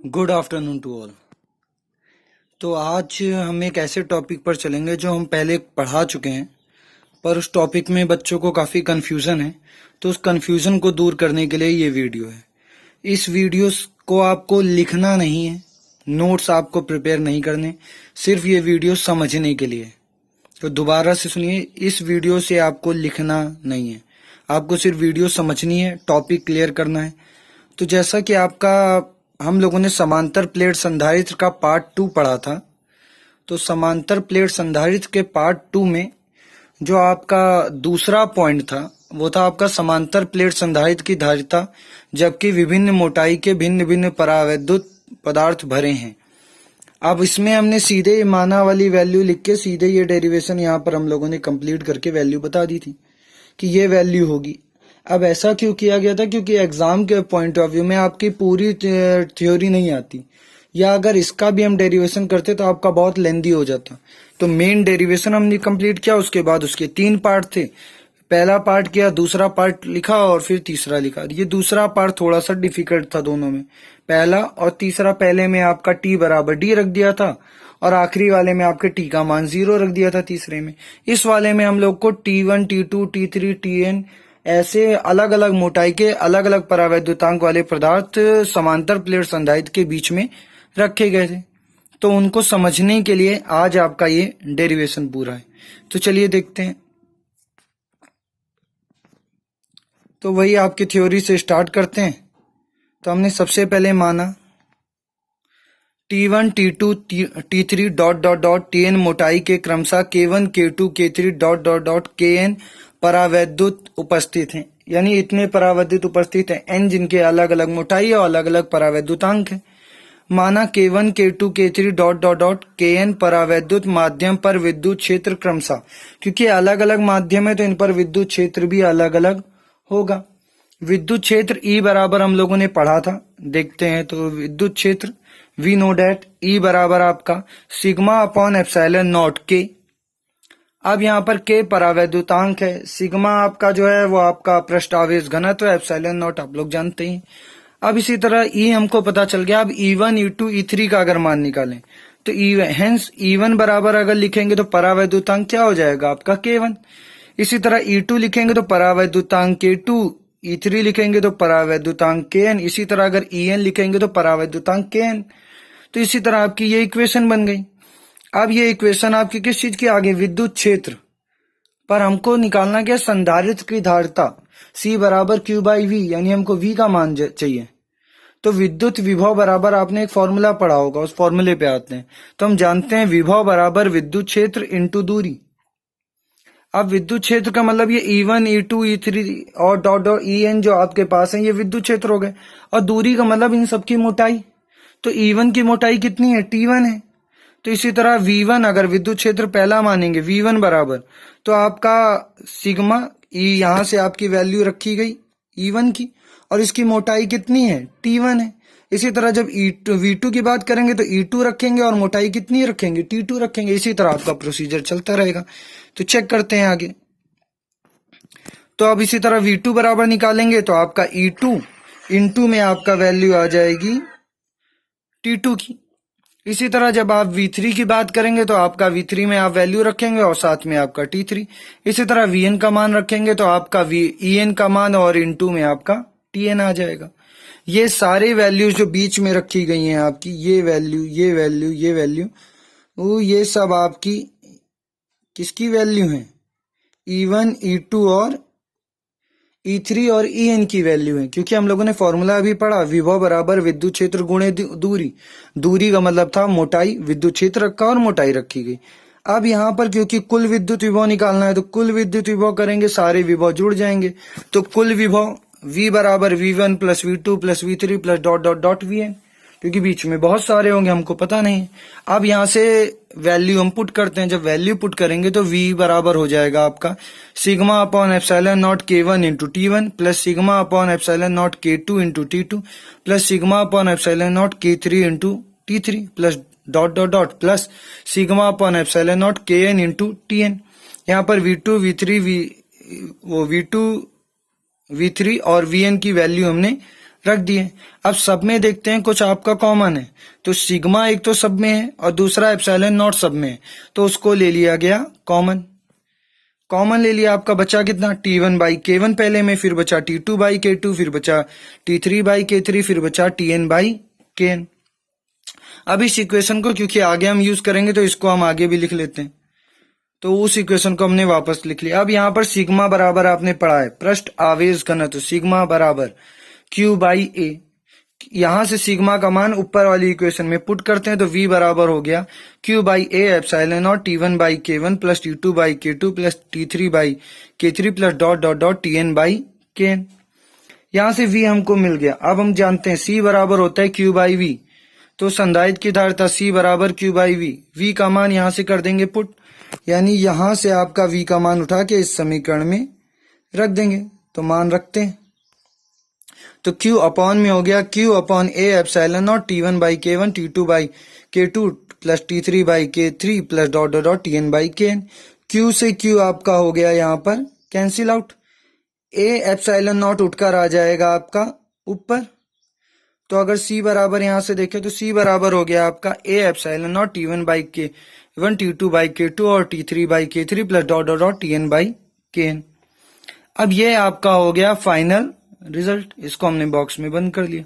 Good afternoon to all. तो आज हम एक ऐसे टॉपिक पर चलेंगे जो हम पहले पढ़ा चुके हैं, पर उस टॉपिक में बच्चों को काफ़ी कन्फ्यूज़न है। तो उस कन्फ्यूज़न को दूर करने के लिए ये वीडियो है। इस वीडियो को आपको लिखना नहीं है, नोट्स आपको प्रिपेयर नहीं करने, सिर्फ ये वीडियो समझने के लिए। तो दोबारा से सुनिए, इस वीडियो से आपको लिखना नहीं है, आपको सिर्फ वीडियो समझनी है, टॉपिक क्लियर करना है। तो जैसा कि हम लोगों ने समांतर प्लेट संधारित्र का पार्ट 2 पढ़ा था। तो समांतर प्लेट संधारित्र के पार्ट 2 में जो आपका दूसरा पॉइंट था वो था आपका समांतर प्लेट संधारित्र की धारिता, जबकि विभिन्न मोटाई के भिन्न भिन्न परावैद्युत पदार्थ भरे हैं। अब इसमें हमने सीधे माना वाली वैल्यू लिख के सीधे ये डेरिवेशन यहाँ पर हम लोगों ने कंप्लीट करके वैल्यू बता दी थी कि ये वैल्यू होगी। अब ऐसा क्यों किया गया था? क्योंकि एग्जाम के पॉइंट ऑफ व्यू में आपकी पूरी थ्योरी नहीं आती, या अगर इसका भी हम डेरिवेशन करते तो आपका बहुत लेंदी हो जाता। तो मेन डेरिवेशन हमने कंप्लीट किया, उसके बाद उसके 3 पार्ट थे। पहला पार्ट किया, दूसरा पार्ट लिखा और फिर तीसरा लिखा। ये दूसरा पार्ट थोड़ा सा डिफिकल्ट था दोनों में। पहला और तीसरा, पहले में आपका टी बराबर डी रख दिया था और आखिरी वाले में आपके टी का मान 0 रख दिया था तीसरे में। इस वाले में हम लोग को T1, T2, T3, Tn ऐसे अलग अलग मोटाई के अलग अलग परावैद्युतांक वाले पदार्थ समांतर प्लेट संधारित्र के बीच में रखे गए थे। तो उनको समझने के लिए आज आपका ये डेरिवेशन पूरा है। तो चलिए देखते हैं। तो वही आपकी थ्योरी से स्टार्ट करते हैं। तो हमने सबसे पहले माना T1, T2, T3 dot dot dot Tn मोटाई के क्रमशः K1, K2, K3 dot dot dot Kn परावैद्युत उपस्थित हैं। यानी इतने परावैद्युत उपस्थित हैं n जिनके अलग अलग मोटाई और अलग अलग परावैद्युतांक है। माना K1, K2, K3 dot dot dot Kn परावैद्युत माध्यम पर विद्युत क्षेत्र क्रमशः, क्योंकि अलग अलग माध्यम है तो इन पर विद्युत क्षेत्र भी अलग अलग होगा। विद्युत क्षेत्र E बराबर हम लोगों ने पढ़ा था, देखते हैं। तो विद्युत क्षेत्र वी नो डैट E बराबर आपका sigma upon epsilon not K। अब यहाँ पर K परावैद्युतांक है, सिग्मा आपका जो है वो आपका पृष्ठावेश घनत्व है, एप्सिलॉन नॉट आप लोग जानते ही। अब इसी तरह E हमको पता चल गया। अब E1, E2, E3 का अगर मान निकालें तो हेंस E1 बराबर अगर लिखेंगे तो परावैद्युतांक क्या हो जाएगा आपका K1। इसी तरह E2 लिखेंगे तो परावैद्युतांक K2, E3 लिखेंगे तो परावैद्युतांक Kn, इसी तरह अगर En लिखेंगे तो परावैद्युतांक Kn। तो इसी तरह आपकी ये इक्वेशन बन गई। अब ये इक्वेशन आपकी किस चीज की आगे? विद्युत क्षेत्र पर हमको निकालना क्या? संधारित्र की धारिता C बराबर Q बाई V, यानी हमको V का मान चाहिए। तो विद्युत विभव बराबर आपने एक फॉर्मूला पढ़ा होगा, उस फॉर्मूले पे आते हैं। तो हम जानते हैं विभव बराबर विद्युत क्षेत्र इंटू दूरी। अब विद्युत क्षेत्र का मतलब ये E1, E2, E3 और डॉट डॉट En जो आपके पास है ये विद्युत क्षेत्र हो गए, और दूरी का मतलब इन सबकी मोटाई। तो E1 की मोटाई कितनी है? T1 है। तो इसी तरह V1 अगर विद्युत क्षेत्र पहला मानेंगे, V1 बराबर तो आपका सिग्मा E, यहां से आपकी वैल्यू रखी गई E1 की, और इसकी मोटाई कितनी है? T1 है। इसी तरह जब V2 की बात करेंगे तो E2 रखेंगे और मोटाई कितनी रखेंगे? T2 रखेंगे। इसी तरह आपका प्रोसीजर चलता रहेगा। तो चेक करते हैं आगे। तो अब इसी तरह V2 बराबर निकालेंगे तो आपका E2 इंटू में आपका वैल्यू आ जाएगी T2 की। इसी तरह जब आप V3 की बात करेंगे तो आपका V3 में आप वैल्यू रखेंगे और साथ में आपका T3। इसी तरह Vn का मान रखेंगे तो आपका En का मान और इंटू में आपका Tn आ जाएगा। ये सारे वैल्यूज जो बीच में रखी गई हैं आपकी, ये वैल्यू, ये वैल्यू, ये वैल्यू, वो ये सब आपकी किसकी वैल्यू है? E1, E2 और E3 और En की वैल्यू है। क्योंकि हम लोगों ने फॉर्मूला अभी पढ़ा, विभव बराबर विद्युत क्षेत्र गुणे दूरी। दूरी का मतलब था मोटाई, विद्युत क्षेत्र रखा और मोटाई रखी गई। अब यहाँ पर क्योंकि कुल विद्युत विभव निकालना है तो कुल विद्युत विभव करेंगे, सारे विभव जुड़ जाएंगे। तो कुल विभव V बराबर V1 plus V2 plus V3 plus dot dot dot Vn, क्योंकि बीच में बहुत सारे होंगे, हमको पता नहीं। अब यहाँ से वैल्यू हम पुट करते हैं। जब वैल्यू पुट करेंगे तो V बराबर हो जाएगा आपका sigma upon epsilon not K1 into T1 plus sigma upon epsilon not K2 into T2 plus sigma upon epsilon not K3 into T3 plus dot dot dot plus sigma upon epsilon not Kn into Tn। यहाँ पर V2, V3, V2, V3 और Vn की value हमने रख दिए। अब सब में देखते हैं कुछ आपका कॉमन है, तो सिग्मा एक तो सब में है और दूसरा एप्सिलॉन नॉट सब में है, तो उसको ले लिया गया कॉमन। कॉमन ले लिया, आपका बचा कितना T1 बाई K1 पहले में, फिर बचा T2 बाई K2, फिर बचा T3 बाई K3, फिर बचा Tn बाई Kn। अब इस इक्वेशन को क्योंकि आगे हम यूज करेंगे तो इसको हम आगे भी लिख लेते हैं, तो उस इक्वेशन को हमने वापस लिख लिया। अब यहाँ पर सिग्मा बराबर आपने पढ़ा है पृष्ठ आवेश घनत्व, सिग्मा बराबर Q बाई A। यहां से सिग्मा का मान ऊपर वाली इक्वेशन में पुट करते हैं तो V बराबर हो गया Q by A epsilon not T1 by K1 plus T2 by K2 plus T3 by K3 plus dot dot dot Tn by Kn। यहां से V हमको मिल गया। अब हम जानते हैं C बराबर होता है Q बाई V, तो संधारित्र की धारिता C बराबर Q बाई V। V का मान यहां से कर देंगे पुट, यानी यहां से आपका V का मान उठा के इस समीकरण में रख देंगे, तो मान रखते हैं। तो Q अपॉन में हो गया Q upon A epsilon not T1 by K1 T2 by K2 plus T3 by K3 plus dot dot dot Tn by Kn। Q से Q आपका हो गया यहाँ पर cancel out, A epsilon not उठकर आ जाएगा आपका ऊपर, तो अगर C बराबर यहां से देखें तो C बराबर हो गया आपका A epsilon not T1 by K1 T2 by K2 और T3 by K3 plus dot dot dot Tn by Kn। अब ये आपका हो गया फाइनल रिजल्ट, इसको हमने बॉक्स में बंद कर लिया।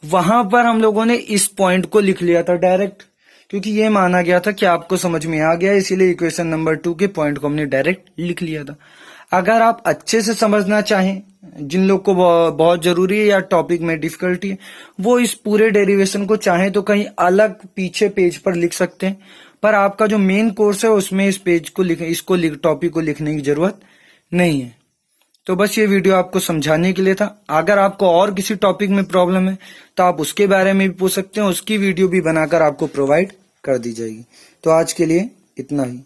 वहां पर हम लोगों ने इस पॉइंट को लिख लिया था डायरेक्ट, क्योंकि ये माना गया था कि आपको समझ में आ गया, इसीलिए इक्वेशन नंबर 2 के पॉइंट को हमने डायरेक्ट लिख लिया था। अगर आप अच्छे से समझना चाहें, जिन लोग को बहुत जरूरी है या टॉपिक में डिफिकल्टी है, वो इस पूरे डेरिवेशन को चाहे तो कहीं अलग पीछे पेज पर लिख सकते हैं, पर आपका जो मेन कोर्स है उसमें इस पेज को इसको टॉपिक को लिखने की जरूरत नहीं है। तो बस ये वीडियो आपको समझाने के लिए था। अगर आपको और किसी टॉपिक में प्रॉब्लम है तो आप उसके बारे में भी पूछ सकते हैं, उसकी वीडियो भी बनाकर आपको प्रोवाइड कर दी जाएगी। तो आज के लिए इतना ही।